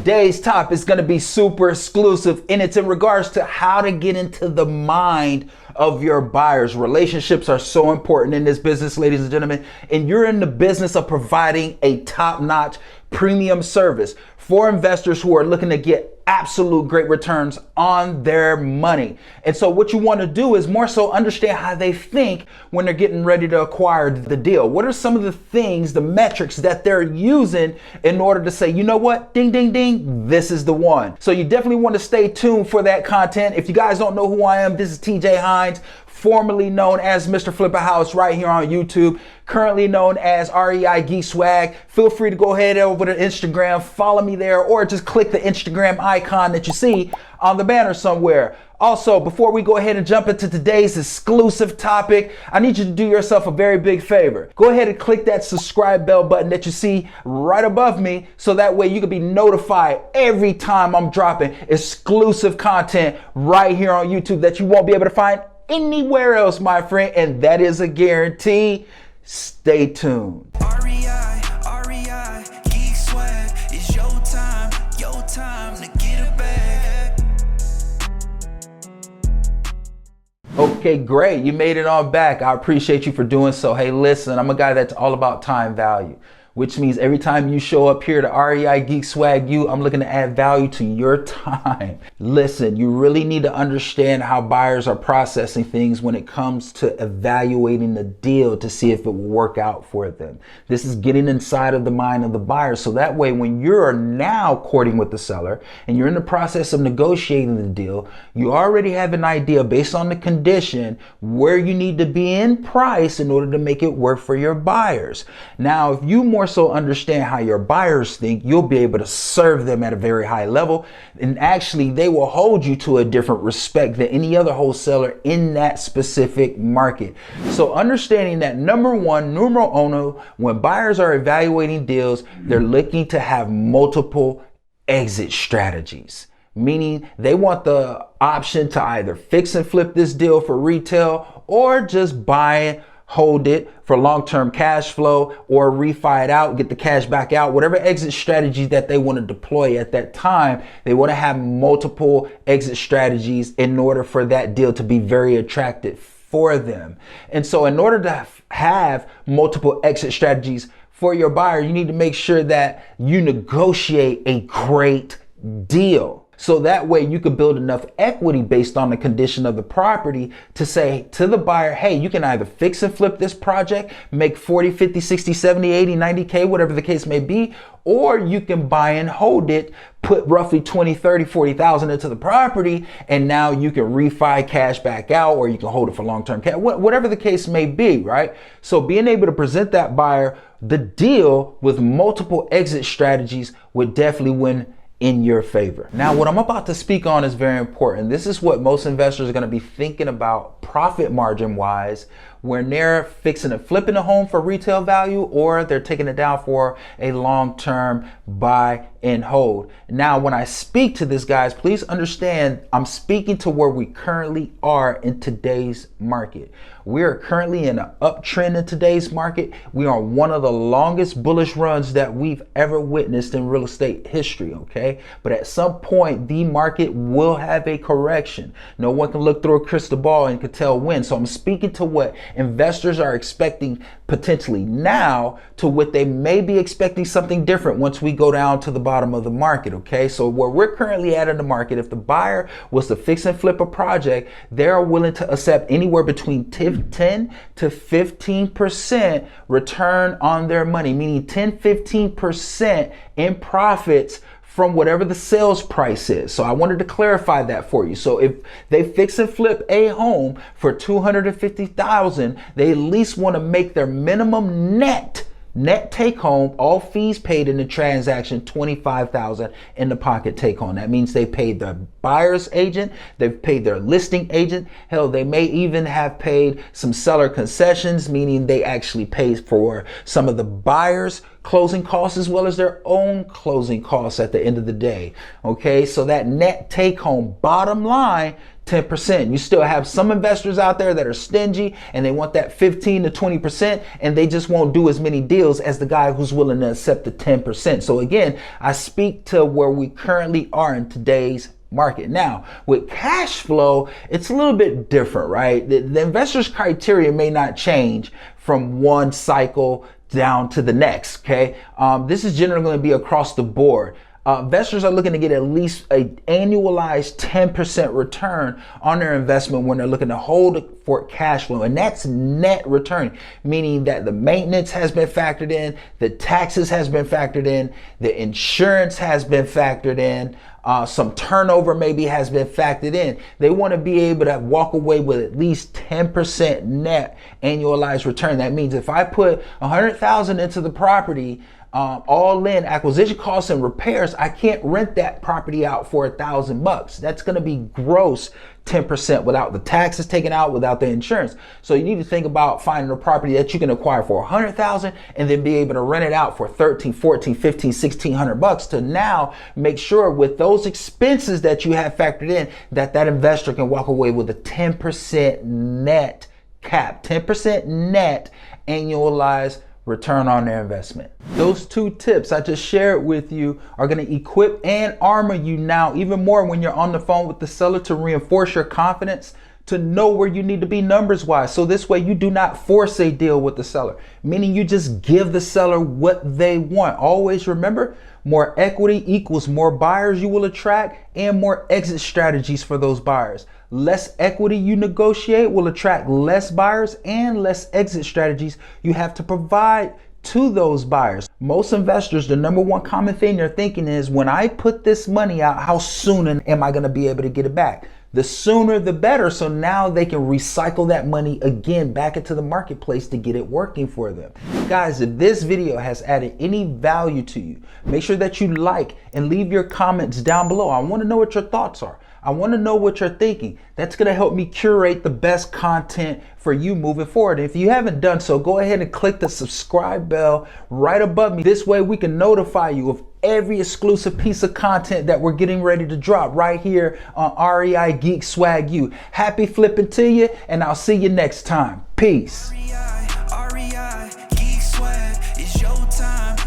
Today's topic is going to be super exclusive, and it's in regards to how to get into the mind of your buyers. Relationships are so important in this business, ladies and gentlemen, and you're in the business of providing a top-notch premium service for investors who are looking to get absolute great returns on their money. And so what you want to do is more so understand how they think when they're getting ready to acquire the deal. What are some of the things, the metrics that they're using in order to say, you know what, ding, ding, ding, this is the one. So you definitely want to stay tuned for that content. If you guys don't know who I am, this is TJ Hines, formerly known as Mr. Flipper House right here on YouTube, currently known as REI Geek Swag. Feel free to go ahead over to Instagram, follow me there, or just click the Instagram icon that you see on the banner somewhere. Also, before we go ahead and jump into today's exclusive topic, I need you to do yourself a very big favor. Go ahead and click that subscribe bell button that you see right above me, so that way you can be notified every time I'm dropping exclusive content right here on YouTube that you won't be able to find anywhere else, my friend, and that is a guarantee. Stay tuned. REI, Geek Swag, it's your time to get it back. Okay, great. You made it on back. I appreciate you for doing so. Hey, listen, I'm a guy that's all about time value, which means every time you show up here to REI Geek Swag I'm looking to add value to your time. Listen, you really need to understand how buyers are processing things when it comes to evaluating the deal to see if it will work out for them. This is getting inside of the mind of the buyer, so that way when you're now courting with the seller and you're in the process of negotiating the deal, you already have an idea based on the condition where you need to be in price in order to make it work for your buyers. Now, if you more so understand how your buyers think, you'll be able to serve them at a very high level, and actually they will hold you to a different respect than any other wholesaler in that specific market. So understanding that, number one, numero uno, when buyers are evaluating deals, they're looking to have multiple exit strategies, meaning they want the option to either fix and flip this deal for retail or just buy it, hold it for long-term cash flow, or refi it out, get the cash back out. Whatever exit strategy that they want to deploy at that time, they want to have multiple exit strategies in order for that deal to be very attractive for them. And so in order to have multiple exit strategies for your buyer, you need to make sure that you negotiate a great deal. So that way you could build enough equity based on the condition of the property to say to the buyer, hey, you can either fix and flip this project, make 40, 50, 60, 70, 80, 90K, whatever the case may be, or you can buy and hold it, put roughly 20, 30, 40,000 into the property, and now you can refi cash back out, or you can hold it for long-term cash, whatever the case may be, right? So being able to present that buyer the deal with multiple exit strategies would definitely win in your favor. Now, what I'm about to speak on is very important. This is what most investors are going to be thinking about profit margin wise when they're fixing and flipping a home for retail value, or they're taking it down for a long-term buy and hold. Now, when I speak to this, guys, please understand I'm speaking to where we currently are in today's market. We are currently in an uptrend in today's market. We are one of the longest bullish runs that we've ever witnessed in real estate history, okay? But at some point, the market will have a correction. No one can look through a crystal ball and can tell when. So I'm speaking to what investors are expecting potentially now to what they may be expecting something different once we go down to the bottom of the market, okay? So where we're currently at in the market, if the buyer was to fix and flip a project, they're willing to accept anywhere between 10 to 15% return on their money, meaning 10-15% in profits from whatever the sales price is. So I wanted to clarify that for you. So if they fix and flip a home for $250,000, they at least want to make their minimum net take home, all fees paid in the transaction, $25,000 in the pocket take home. That means they paid their buyer's agent, they've paid their listing agent. Hell, they may even have paid some seller concessions, meaning they actually paid for some of the buyer's closing costs as well as their own closing costs at the end of the day. Okay, so that net take home bottom line 10%. You still have some investors out there that are stingy and they want that 15 to 20%, and they just won't do as many deals as the guy who's willing to accept the 10%. So again, I speak to where we currently are in today's market. Now, with cash flow, it's a little bit different, right? The investor's criteria may not change from one cycle down to the next, okay? This is generally going to be across the board. Investors are looking to get at least an annualized 10% return on their investment when they're looking to hold it for cash flow. And that's net return, meaning that the maintenance has been factored in, the taxes has been factored in, the insurance has been factored in, some turnover maybe has been factored in. They want to be able to walk away with at least 10% net annualized return. That means if I put 100,000 into the property, all in acquisition costs and repairs, I can't rent that property out for $1,000. That's going to be gross 10% without the taxes taken out, without the insurance. So you need to think about finding a property that you can acquire for 100,000 and then be able to rent it out for 13, 14, 15, 1600 bucks to now make sure with those expenses that you have factored in that investor can walk away with a 10% net cap, 10% net annualized return on their investment. Those two tips I just shared with you are going to equip and armor you now even more when you're on the phone with the seller to reinforce your confidence, to know where you need to be numbers wise. So this way you do not force a deal with the seller, meaning you just give the seller what they want. Always remember, more equity equals more buyers you will attract and more exit strategies for those buyers. Less equity you negotiate will attract less buyers and less exit strategies you have to provide to those buyers. Most investors, the number one common thing they're thinking is, when I put this money out, how soon am I going to be able to get it back? The sooner the better, so now they can recycle that money again back into the marketplace to get it working for them. Guys, if this video has added any value to you, make sure that you like and leave your comments down below. I want to know what your thoughts are. I want to know what you're thinking. That's going to help me curate the best content for you moving forward. If you haven't done so, go ahead and click the subscribe bell right above me. This way we can notify you of every exclusive piece of content that we're getting ready to drop right here on REI Geek Swag You. Happy flipping to you, and I'll see you next time. Peace. REI Geek Swag, it's your time,